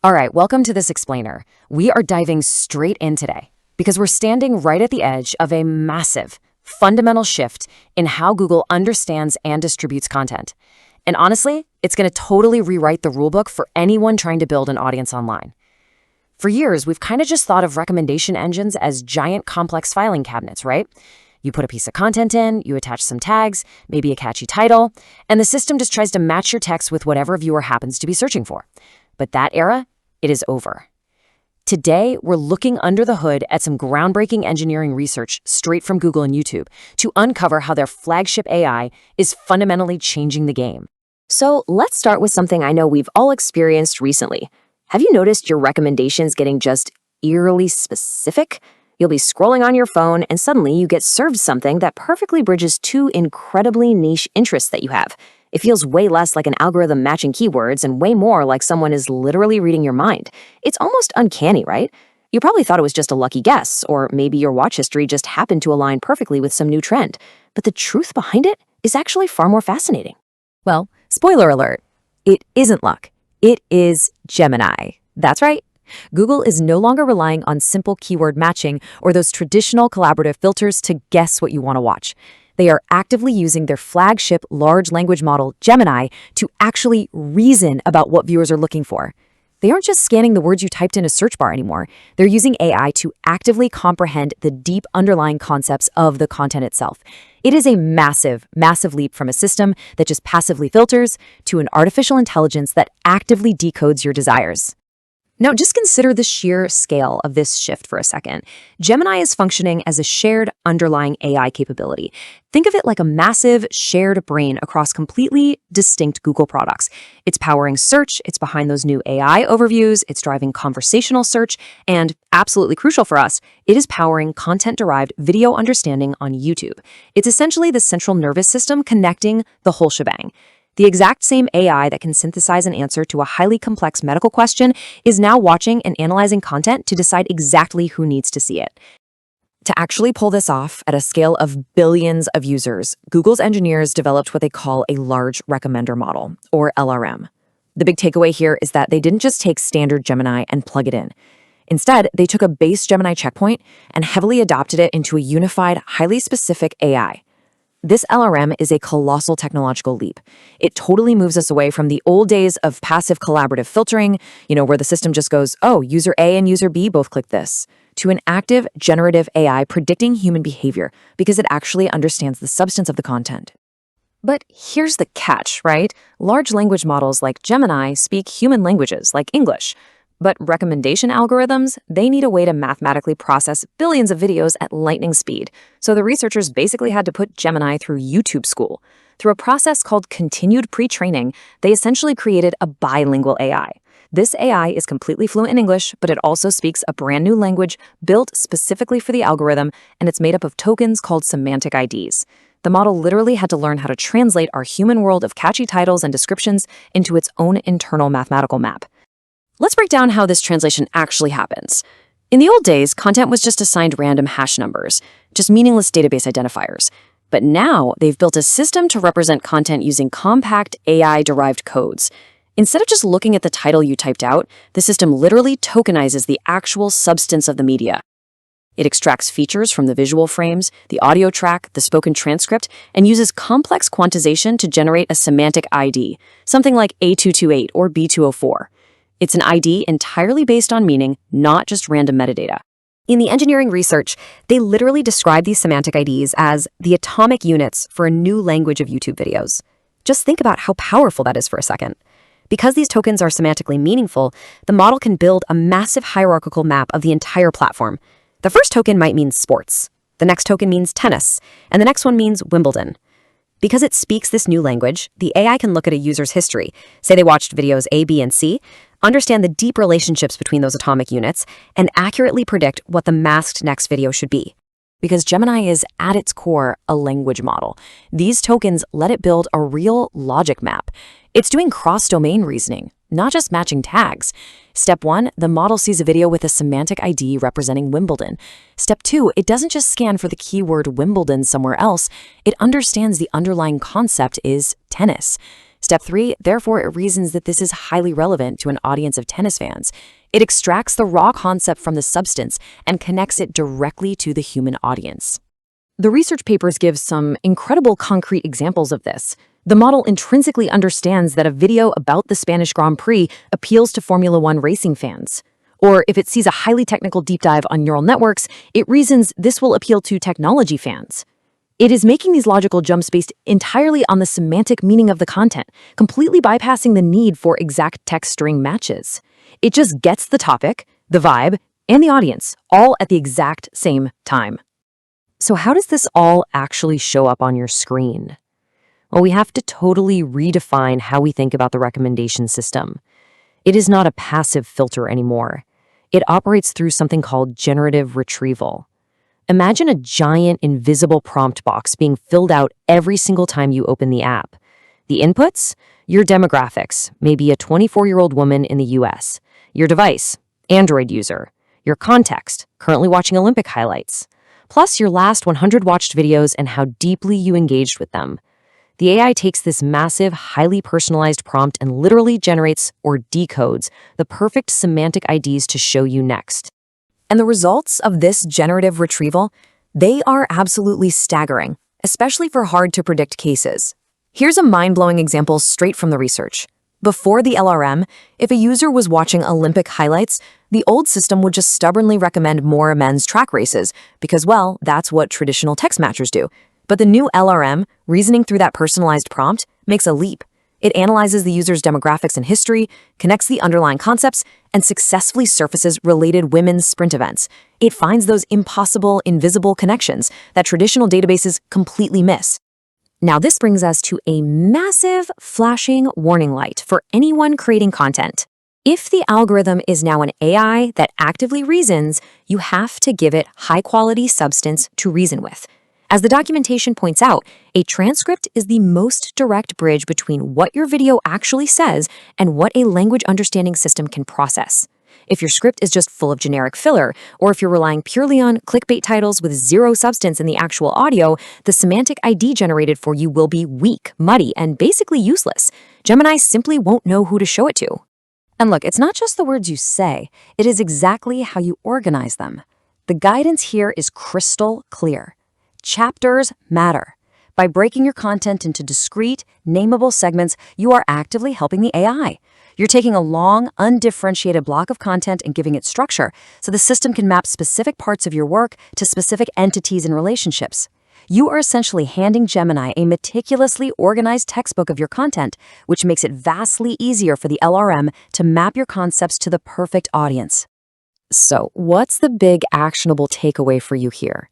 All right, welcome to this explainer. We are diving straight in today because we're standing right at the edge of a massive, fundamental shift in how Google understands and distributes content. And honestly, it's going to totally rewrite the rulebook for anyone trying to build an audience online. For years, we've kind of just thought of recommendation engines as giant complex filing cabinets, right? You put a piece of content in, you attach some tags, maybe a catchy title, and the system just tries to match your text with whatever viewer happens to be searching for. But that era, it is over. Today, we're looking under the hood at some groundbreaking engineering research straight from Google and YouTube to uncover how their flagship AI is fundamentally changing the game. So let's start with something I know we've all experienced recently. Have you noticed your recommendations getting just eerily specific? You'll be scrolling on your phone and suddenly you get served something that perfectly bridges two incredibly niche interests that you have. It feels way less like an algorithm matching keywords and way more like someone is literally reading your mind. It's almost uncanny, right? You probably thought it was just a lucky guess, or maybe your watch history just happened to align perfectly with some new trend. But the truth behind it is actually far more fascinating. Well, spoiler alert, it isn't luck. It is Gemini. That's right. Google is no longer relying on simple keyword matching or those traditional collaborative filters to guess what you want to watch. They are actively using their flagship large language model, Gemini, to actually reason about what viewers are looking for. They aren't just scanning the words you typed in a search bar anymore. They're using AI to actively comprehend the deep underlying concepts of the content itself. It is a massive, massive leap from a system that just passively filters to an artificial intelligence that actively decodes your desires. Now, just consider the sheer scale of this shift for a second. Gemini is functioning as a shared underlying AI capability. Think of it like a massive shared brain across completely distinct Google products. It's powering search, it's behind those new AI overviews, it's driving conversational search, and absolutely crucial for us, it is powering content-derived video understanding on YouTube. It's essentially the central nervous system connecting the whole shebang. The exact same AI that can synthesize an answer to a highly complex medical question is now watching and analyzing content to decide exactly who needs to see it. To actually pull this off at a scale of billions of users, Google's engineers developed what they call a large recommender model, or LRM. The big takeaway here is that they didn't just take standard Gemini and plug it in. Instead, they took a base Gemini checkpoint and heavily adopted it into a unified, highly specific AI. This LRM is a colossal technological leap. It totally moves us away from the old days of passive collaborative filtering, where the system just goes, oh, user A and user B both click this, to an active generative AI predicting human behavior because it actually understands the substance of the content. But here's the catch, right? Large language models like Gemini speak human languages like English. But recommendation algorithms, they need a way to mathematically process billions of videos at lightning speed. So the researchers basically had to put Gemini through YouTube school. Through a process called continued pre-training, they essentially created a bilingual AI. This AI is completely fluent in English, but it also speaks a brand new language built specifically for the algorithm, and it's made up of tokens called Semantic IDs. The model literally had to learn how to translate our human world of catchy titles and descriptions into its own internal mathematical map. Let's break down how this translation actually happens. In the old days, content was just assigned random hash numbers, just meaningless database identifiers. But now, they've built a system to represent content using compact AI-derived codes. Instead of just looking at the title you typed out, the system literally tokenizes the actual substance of the media. It extracts features from the visual frames, the audio track, the spoken transcript, and uses complex quantization to generate a semantic ID, something like A228 or B204. It's an ID entirely based on meaning, not just random metadata. In the engineering research, they literally describe these semantic IDs as the atomic units for a new language of YouTube videos. Just think about how powerful that is for a second. Because these tokens are semantically meaningful, the model can build a massive hierarchical map of the entire platform. The first token might mean sports, the next token means tennis, and the next one means Wimbledon. Because it speaks this new language, the AI can look at a user's history, say they watched videos A, B, and C, understand the deep relationships between those atomic units, and accurately predict what the masked next video should be. Because Gemini is, at its core, a language model, these tokens let it build a real logic map. It's doing cross-domain reasoning, not just matching tags. Step 1, the model sees a video with a semantic ID representing Wimbledon. Step 2, it doesn't just scan for the keyword Wimbledon somewhere else, it understands the underlying concept is tennis. Step 3, therefore, it reasons that this is highly relevant to an audience of tennis fans. It extracts the raw concept from the substance and connects it directly to the human audience. The research papers give some incredible concrete examples of this. The model intrinsically understands that a video about the Spanish Grand Prix appeals to Formula One racing fans. Or if it sees a highly technical deep dive on neural networks, it reasons this will appeal to technology fans. It is making these logical jumps based entirely on the semantic meaning of the content, completely bypassing the need for exact text string matches. It just gets the topic, the vibe, and the audience, all at the exact same time. So how does this all actually show up on your screen? Well, we have to totally redefine how we think about the recommendation system. It is not a passive filter anymore. It operates through something called generative retrieval. Imagine a giant invisible prompt box being filled out every single time you open the app. The inputs? Your demographics, maybe a 24-year-old woman in the US. Your device, Android user. Your context, currently watching Olympic highlights. Plus your last 100 watched videos and how deeply you engaged with them. The AI takes this massive, highly personalized prompt and literally generates or decodes the perfect semantic IDs to show you next. And the results of this generative retrieval, they are absolutely staggering, especially for hard-to-predict cases. Here's a mind-blowing example straight from the research. Before the LRM, if a user was watching Olympic highlights, the old system would just stubbornly recommend more men's track races because, well, that's what traditional text matchers do. But the new LRM, reasoning through that personalized prompt, makes a leap. It analyzes the user's demographics and history, connects the underlying concepts, and successfully surfaces related women's sprint events. It finds those impossible, invisible connections that traditional databases completely miss. Now, this brings us to a massive, flashing warning light for anyone creating content. If the algorithm is now an AI that actively reasons, you have to give it high-quality substance to reason with. As the documentation points out, a transcript is the most direct bridge between what your video actually says and what a language understanding system can process. If your script is just full of generic filler, or if you're relying purely on clickbait titles with zero substance in the actual audio, the semantic ID generated for you will be weak, muddy, and basically useless. Gemini simply won't know who to show it to. And look, it's not just the words you say, it is exactly how you organize them. The guidance here is crystal clear. Chapters matter. By breaking your content into discrete, nameable segments, you are actively helping the AI. You're taking a long, undifferentiated block of content and giving it structure, so the system can map specific parts of your work to specific entities and relationships. You are essentially handing Gemini a meticulously organized textbook of your content, which makes it vastly easier for the LRM to map your concepts to the perfect audience. So, what's the big actionable takeaway for you here?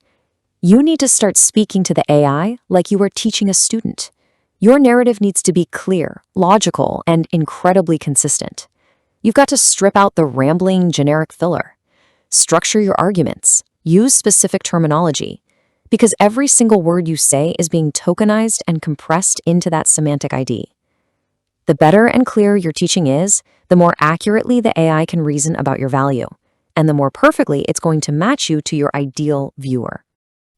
You need to start speaking to the AI like you are teaching a student. Your narrative needs to be clear, logical, and incredibly consistent. You've got to strip out the rambling, generic filler. Structure your arguments. Use specific terminology. Because every single word you say is being tokenized and compressed into that semantic ID. The better and clearer your teaching is, the more accurately the AI can reason about your value, and the more perfectly it's going to match you to your ideal viewer.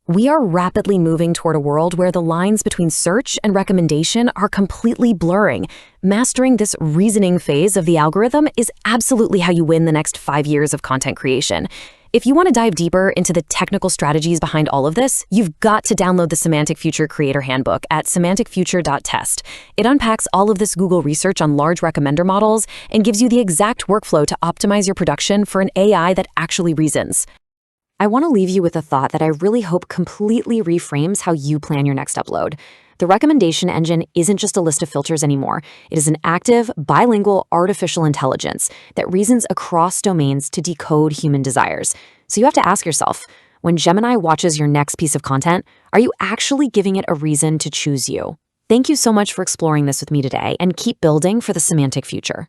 We are rapidly moving toward a world where the lines between search and recommendation are completely blurring. Mastering this reasoning phase of the algorithm is absolutely how you win the next 5 years of content creation. If you want to dive deeper into the technical strategies behind all of this, you've got to download the Semantic Future Creator Handbook at semanticfuture.test. It unpacks all of this Google research on large recommender models and gives you the exact workflow to optimize your production for an AI that actually reasons. I want to leave you with a thought that I really hope completely reframes how you plan your next upload. The recommendation engine isn't just a list of filters anymore. It is an active, bilingual artificial intelligence that reasons across domains to decode human desires. So you have to ask yourself, when Gemini watches your next piece of content, are you actually giving it a reason to choose you? Thank you so much for exploring this with me today, and keep building for the semantic future.